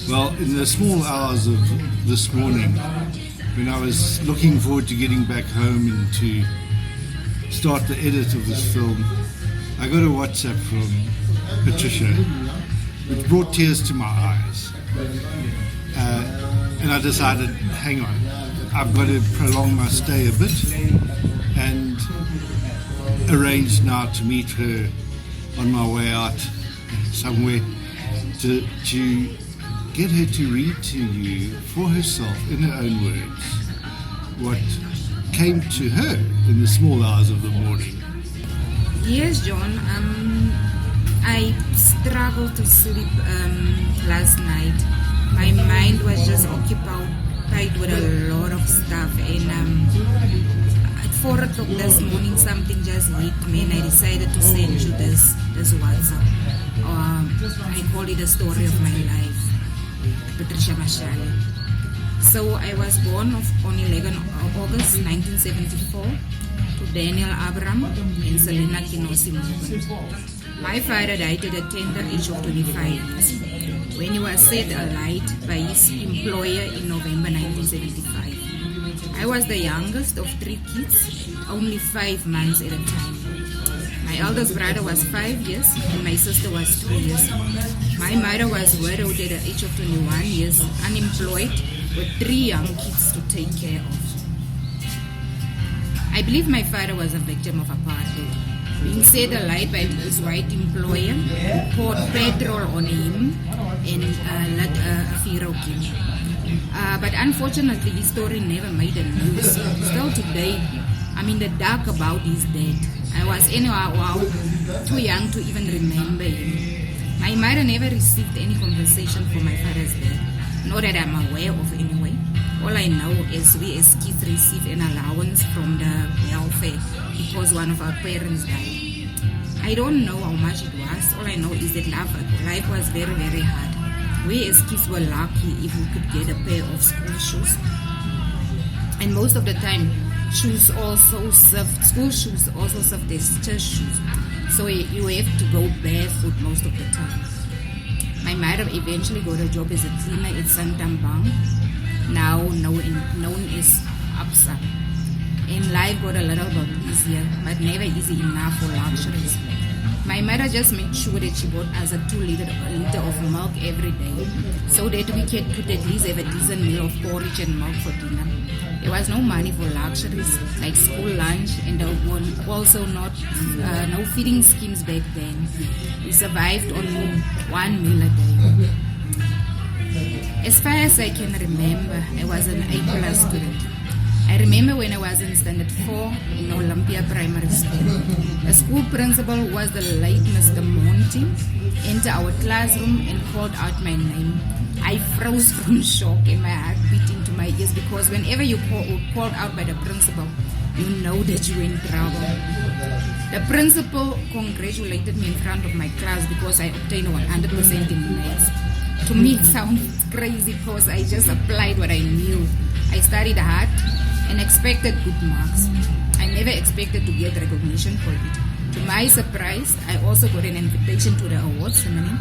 Well, in the small hours of this morning, when I was looking forward to getting back home and to start the edit of this film, I got a WhatsApp from Patricia, which brought tears to my eyes. And I decided, hang on, I've got to prolong my stay a bit and arrange now to meet her on my way out somewhere to get her to read to you for herself in her own words what came to her in the small hours of the morning. Yes, John. I struggled to sleep last night. My mind was just occupied with a lot of stuff, and at 4 o'clock this morning something just hit me and I decided to send you this WhatsApp. I call it the story of my life, Patricia Mashale. So I was born on 11 August 1974 to Daniel Abram and Selena Kinosi Morgan. My father died at the tender age of 25 years when he was set alight by his employer in November 1975. I was the youngest of 3 kids, only 5 months at a time. My eldest brother was 5 years and my sister was 2 years. My mother was widowed at the age of 21 years, unemployed, with 3 young kids to take care of. I believe my father was a victim of apartheid. Being set alight by his white employer, poured petrol on him and let a fear him. But unfortunately, his story never made the news. Still today, I'm in the dark about his death. I was anyhow too young to even remember him. My mother never received any compensation for my father's death, not that I'm aware of anyway. All I know is we as kids received an allowance from the welfare because one of our parents died. I don't know how much it was. All I know is that life was very, very hard. We as kids were lucky if we could get a pair of school shoes. And most of the time, school shoes also served as church shoes. So you have to go barefoot most of the time. My mother eventually got a job as a cleaner at Santambang, now known as APSA. And life got a little bit easier, but never easy enough for luxuries. My mother just made sure that she bought us a 2 liter of milk every day so that we could at least have a decent meal of porridge and milk for dinner. There was no money for luxuries like school lunch, and there were also no feeding schemes back then. We survived on 1 meal a day. As far as I can remember, I was an A+ student. I remember when I was in standard 4 in Olympia Primary School. The school principal was the late Mr. Monty, entered our classroom and called out my name. I froze from shock and my heart beat into my ears because whenever you called out by the principal, you know that you're in trouble. The principal congratulated me in front of my class because I obtained 100% in maths. To me it sounds crazy because I just applied what I knew. I studied hard and expected good marks. I never expected to get recognition for it. To my surprise, I also got an invitation to the awards ceremony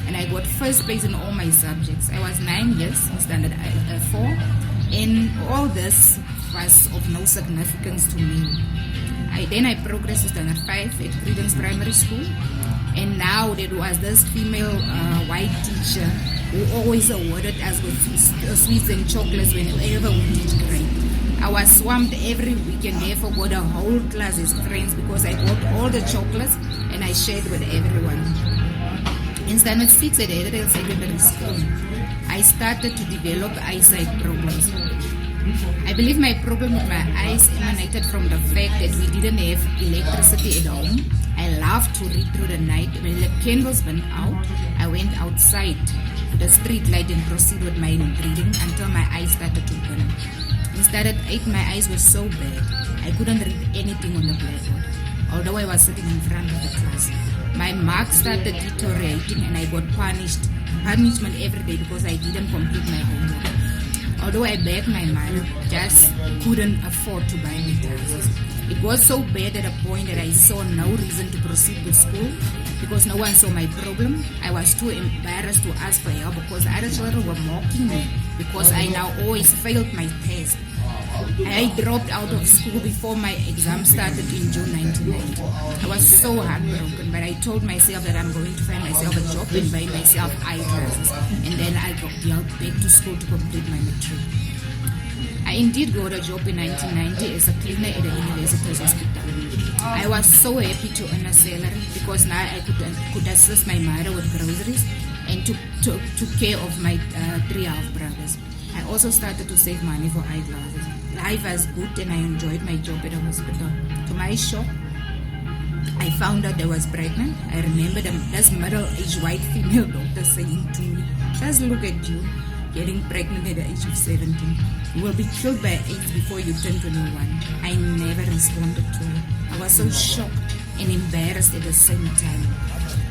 and I got first place in all my subjects. I was 9 years in standard 4 and all this was of no significance to me. Then I progressed to standard 5 at Credence Primary School, and now there was this female white teacher who always awarded us with sweets and chocolates whenever we teach grade. I was swamped every week and therefore got a whole class as friends because I got all the chocolates and I shared with everyone. In standard 6 at Edendale Secondary School, I started to develop eyesight problems. I believe my problem with my eyes emanated from the fact that we didn't have electricity at home. I loved to read through the night. When the candles went out, I went outside to the street light and proceeded with my reading until my eyes started to burn. In standard 8, my eyes were so bad, I couldn't read anything on the blackboard, although I was sitting in front of the class. My marks started deteriorating and I got punishment every day because I didn't complete my homework. Although I begged my mother, just couldn't afford to buy me glasses. It was so bad at a point that I saw no reason to proceed with school because no one saw my problem. I was too embarrassed to ask for help because the other children were mocking me because I now always failed my test. I dropped out of school before my exam started in June 1990. I was so heartbroken, but I told myself that I'm going to find myself a job and buy myself eyeglasses, and then I got back to school to complete my matric. I indeed got a job in 1990 as a cleaner at the university's hospital. I was so happy to earn a salary because now I could assist my mother with groceries and took care of my 3 half brothers. I also started to save money for eyeglasses. Life was good and I enjoyed my job at the hospital. To my shock, I found out I was pregnant. I remember this middle-aged white female doctor saying to me, "Just look at you, getting pregnant at the age of 17. You will be killed by AIDS before you turn 21. I never responded to her. I was so shocked and embarrassed at the same time.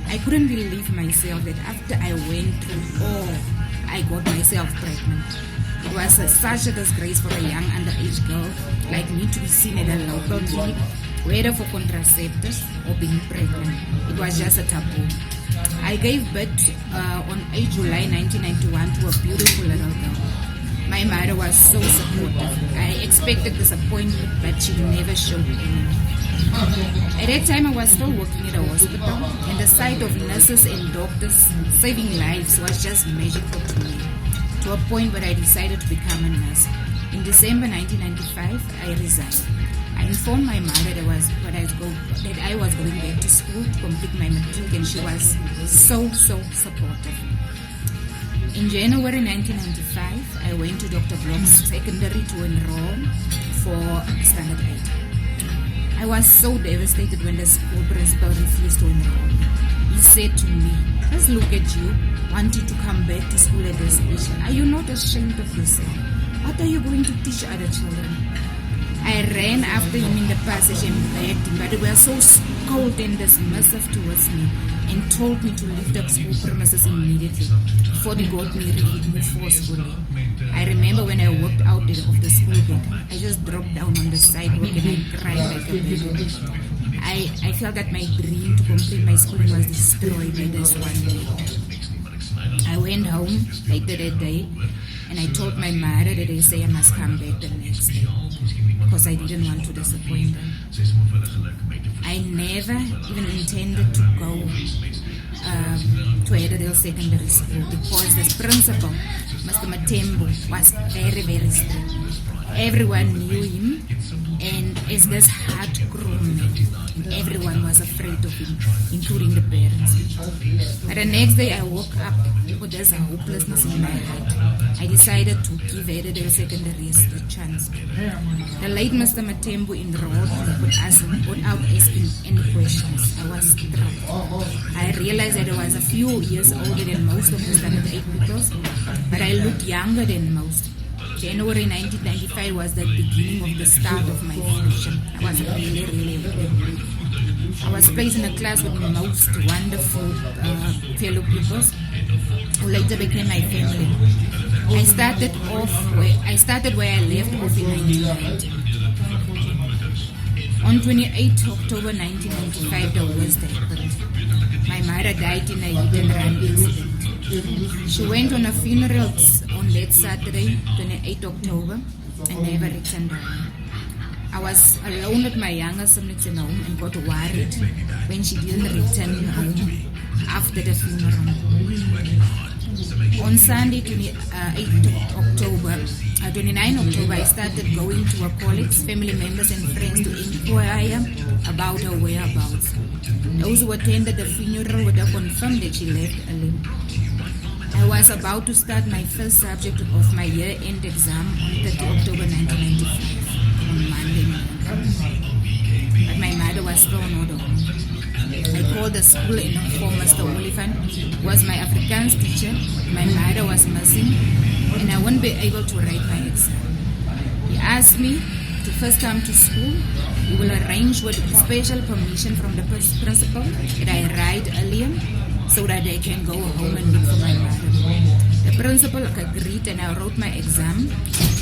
I couldn't believe myself that after I went through all, I got myself pregnant. It was such a disgrace for a young underage girl like me to be seen at a local clinic, whether for contraceptives or being pregnant. It was just a taboo. I gave birth on 8 July 1991 to a beautiful little girl. My mother was so supportive. I expected disappointment, but she never showed any. At that time, I was still working at a hospital, and the sight of nurses and doctors saving lives was just magical to me, to a point where I decided to become a nurse. In December 1995, I resigned. I informed my mother that I was going back to school to complete my matric, and she was so supportive. In January 1995, I went to Dr. Block's secondary to enroll for Standard 8. I was so devastated when the school principal refused to enroll. He said to me, "Just look at you, wanting to come back to school at this age. Are you not ashamed of yourself? What are you going to teach other children?" I ran after him in the passage and begged him, but he was so cold and dismissive towards me and told me to leave the school premises immediately before they got me removed forcefully. I remember when I walked out of the school gate, I just dropped down on the sidewalk and I cried like a baby. I felt that my dream to complete my schooling was destroyed by this one day. I went home later that day and I told my mother that they say I must come back the next day because I didn't want to disappoint them. I never even intended to go to Ederdale Secondary School because the principal, Mr. Matembo, was very strict. Everyone knew him, and as this hard-grown man, and everyone was afraid of him, including the parents. But the next day I woke up with this hopelessness in my heart. I decided to give Ederdale Secondary a chance. The late Mr. Matembo enrolled me without asking any questions. I was struck. I realized that I was a few years older than most of the Standard 8 pupils, but I looked younger than most. January 1995 was the beginning of the start of my future. I was really happy. I was placed in a class with the most wonderful fellow pupils who later became my family. I started where I left off in 1990. On 28 October 1995, the worst happened. My mother died in a hit-and-run incident. She went on a funeral on that Saturday, 28 October, and never returned home. I was alone with my younger siblings at home and got worried when she didn't return home after the funeral. On Sunday, 29 October, I started going to her colleagues, family members and friends to inquire about her whereabouts. Those who attended the funeral would have confirmed that she left early. I was about to start my first subject of my year-end exam on 30 October 1995, on Monday morning. But my mother was still not home. I called the school and informed Mr. Oliphant, who was my Afrikaans teacher. My mother was missing and I wouldn't be able to write my exam. He asked me to first come to school. We will arrange with special permission from the principal that I arrived earlier so that I can go home and look for my mother. The principal agreed and I wrote my exam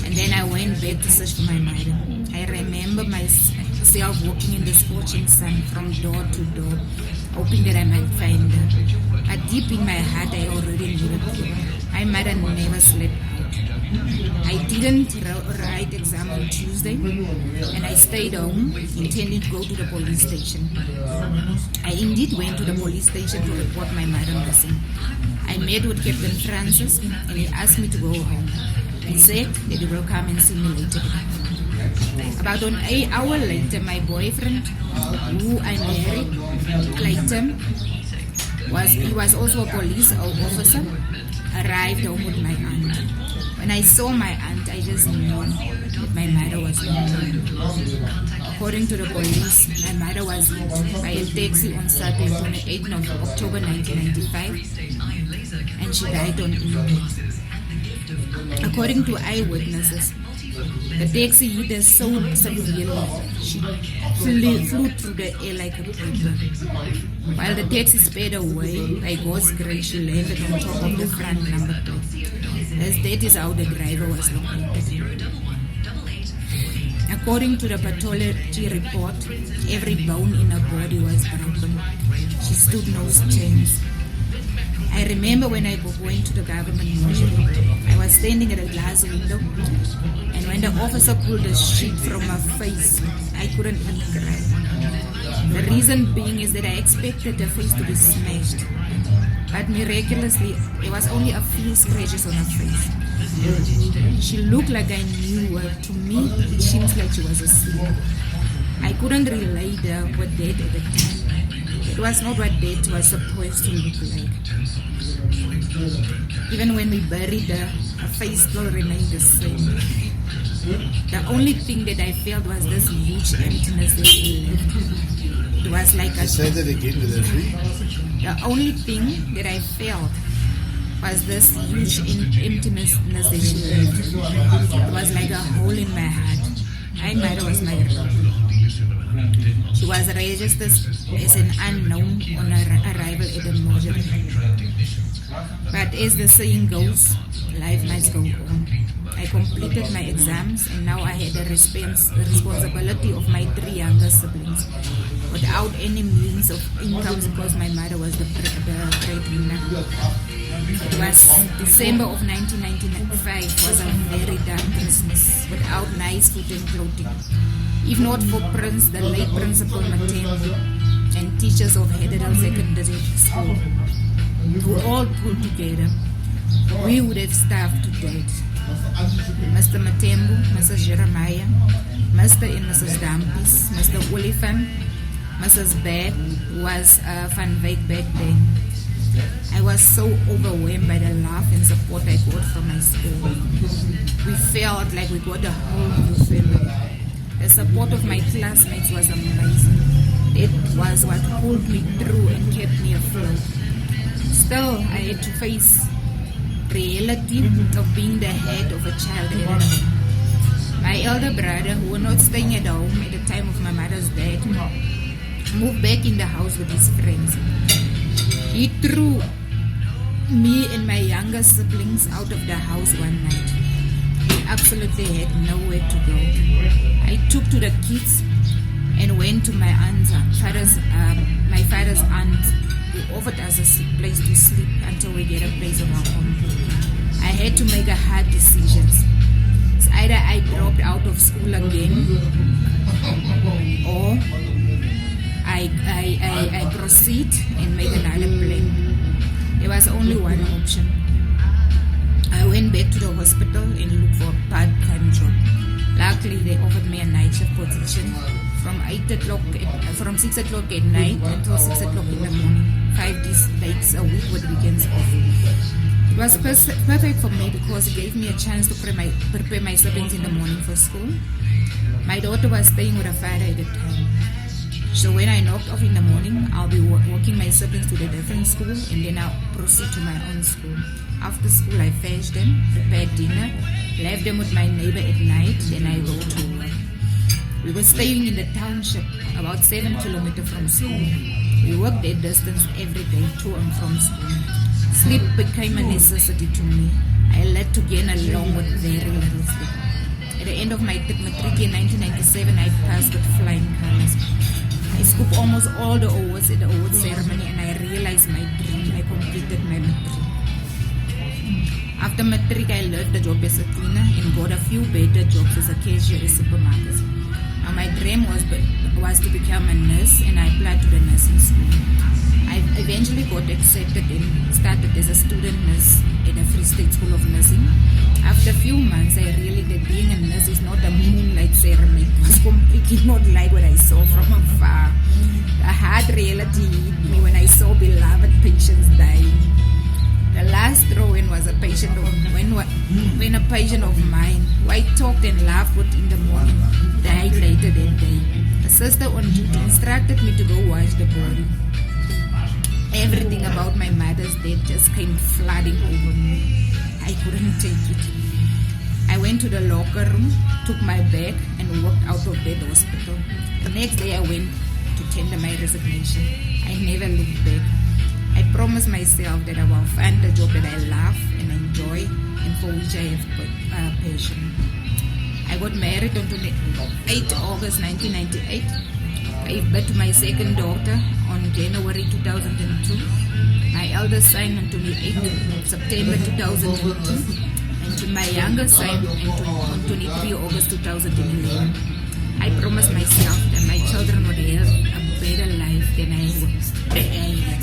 and then I went back to search for my mother. I remember myself walking in the scorching sun from door to door hoping that I might find her. But deep in my heart, I already knew it. My mother never slept out. I didn't write exam on Tuesday, and I stayed home, intending to go to the police station. I indeed went to the police station to report my mother missing. I met with Captain Francis, and he asked me to go home. He said that he will come and see me later. About an hour later, my boyfriend, who I married later, he was also a police officer, arrived home with my aunt. When I saw my aunt, I just knew that my mother was home. According to the police, my mother was hit by a taxi on Saturday, 28th of October 1995, and she died on impact. According to eyewitnesses, the taxi hit her so severely she flew through the air like a paper. While the taxi sped away, by God's grace, she landed on top of the front number plate. As that is how the driver was located. According to the pathology report, every bone in her body was broken. She stood no chance. I remember when I went to the government mortuary, I was standing at a glass window, and when the officer pulled the sheet from her face, I couldn't even cry. The reason being is that I expected her face to be smashed, but miraculously, there was only a few scratches on her face. She looked like I knew her. To me, it seems like she was asleep. I couldn't relate her with death at the time. It was not what death was supposed to look like. Even when we buried her, her face still remained the same. The only thing that I felt was this huge emptiness that she left. It was like a... Say that again with a read. The only thing that I felt was this huge emptiness that she left. It was like a hole in my heart. My mother was my rock. She was registered as an unknown on her arrival at the mortuary. But as the saying goes, life must go on. I completed my exams, and now I had the responsibility of my 3 younger siblings without any means of income because my mother was the breadwinner. It was December of 1995, was a very dark Christmas without nice food and clothing. If not for the late Principal Matembu and teachers of Hededal Secondary School, who all pulled together, we would have starved to death. Mr. Matembu, Mrs. Jeremiah, Mr. and Mrs. Dampis, Mr. Olifant, Mrs. Beck, who was Van Wyk back then. I was so overwhelmed by the love and support I got from my school. We felt like we got a whole new family. The support of my classmates was amazing. It was what pulled me through and kept me afloat. Still, I had to face reality of being the head of a child at home. My elder brother, who was not staying at home at the time of my mother's death, moved back in the house with his friends. He threw me and my younger siblings out of the house one night. We absolutely had nowhere to go. I took to the kids and went to my father's aunt, who offered us a place to sleep until we get a place of our own. I had to make a hard decision. It's either I dropped out of school again, or I proceed and make another plan. There was only one option. I went back to the hospital and looked for a part-time job. Luckily, they offered me a night shift position from 6 o'clock at night until 6 o'clock in the morning, 5 days a week with weekends off. It was perfect for me because it gave me a chance to prepare my siblings in the morning for school. My daughter was staying with her father at the time. So when I knocked off in the morning, I'll be walking my siblings to the different school, and then I'll proceed to my own school. After school, I fetched them, prepared dinner, left them with my neighbor at night, then I go to work. We were staying in the township, about 7 kilometers from school. We worked that distance every day to and from school. Sleep became a necessity to me. I learned to gain along with very little sleep. At the end of my matric in 1997, I passed with flying colors. I scooped almost all the awards at the award ceremony, and I realized my dream. I completed my matric. After matric, I left the job as a cleaner and got a few better jobs as a cashier at supermarkets. Now my dream was to become a nurse, and I applied to the nursing school. I eventually got accepted and started as a student nurse at the Free State School of Nursing. After a few months, I realized that being a nurse is not a moonlight ceremony. It was completely not like what I saw from afar. The hard reality hit me when I saw beloved patients dying. The last drawing was a patient of when a patient of mine, who I talked and laughed with in the morning, died later that day. A sister on duty instructed me to go watch the body. Everything about my mother's death just came flooding over me. I couldn't take it. I went to the locker room, took my bag, and walked out of that hospital. The next day I went to tender my resignation. I never looked back. I promised myself that I will find a job that I love and enjoy and for which I have passion. I got married on 28 August 1998. I gave birth to my second daughter on January 2002. My eldest son on 28 September 2002. And to my younger son on 23 August 2011. I promised myself that my children would have a better life than I had.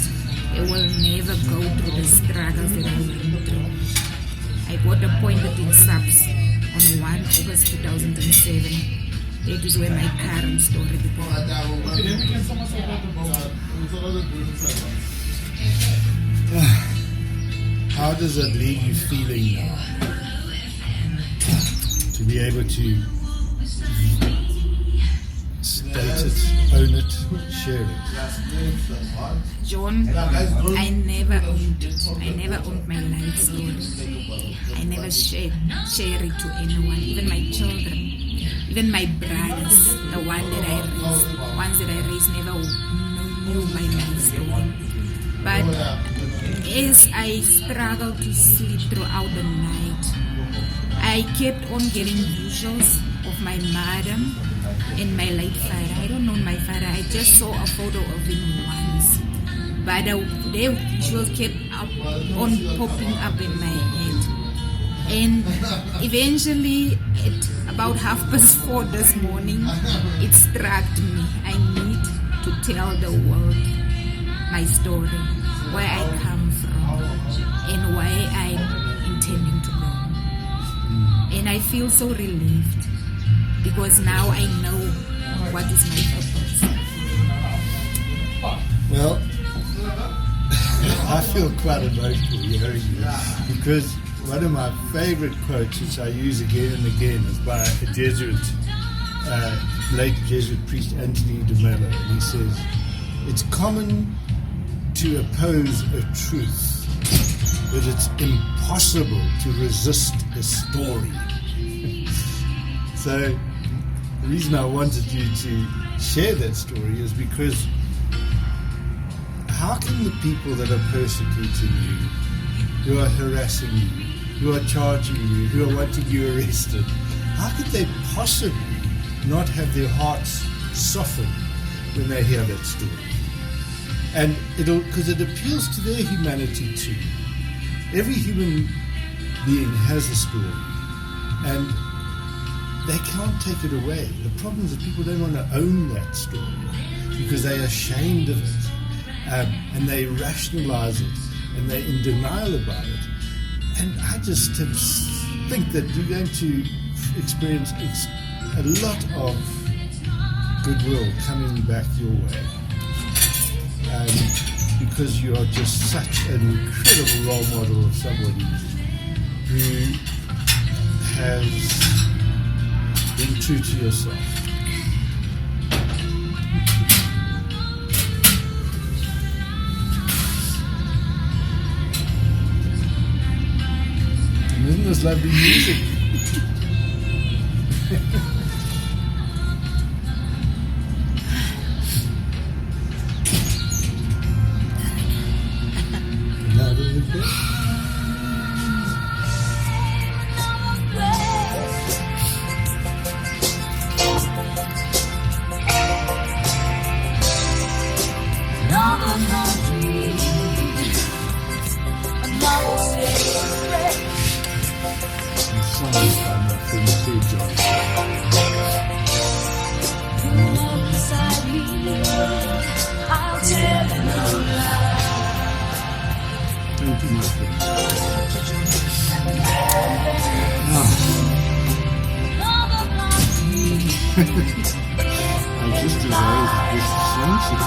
They will never go through the struggles that I went through. I got appointed in SAPS on 1 August 2007. That is where my current story began. How does it leave you feeling to be able to state it, own it, share it? John, I never owned it. I never owned my life story. I never share it to anyone, even my children, even my brothers, the ones that I raised never knew my life story. But as I struggled to sleep throughout the night, I kept on getting visuals of my mother and my late father. I don't know my father. I just saw a photo of him once. But the visuals kept on popping up in my head. And eventually, at about 4:30 this morning, it struck me. I need to tell the world my story, where I come from, and where I'm intending to go. And I feel so relieved, because now I know what is my purpose. Well, I feel quite emotional hearing you, because one of my favorite quotes, which I use again and again, is by a Jesuit, late Jesuit priest Anthony de Mello, and he says, "It's common to oppose a truth, but it's impossible to resist a story." So the reason I wanted you to share that story is because how can the people that are persecuting you, who are harassing you, who are charging you, who are wanting you arrested, how could they possibly not have their hearts softened when they hear that story? And because it appeals to their humanity too. Every human being has a story, and they can't take it away. The problem is that people don't want to own that story because they're ashamed of it, and they rationalize it, and they're in denial about it. And I just think that you're going to experience a lot of goodwill coming back your way. Because you are just such an incredible role model of somebody who has been true to yourself. And isn't this lovely music? inspired by my friend Steve Johnson. Thank you, my friend. I just arose with this sunset.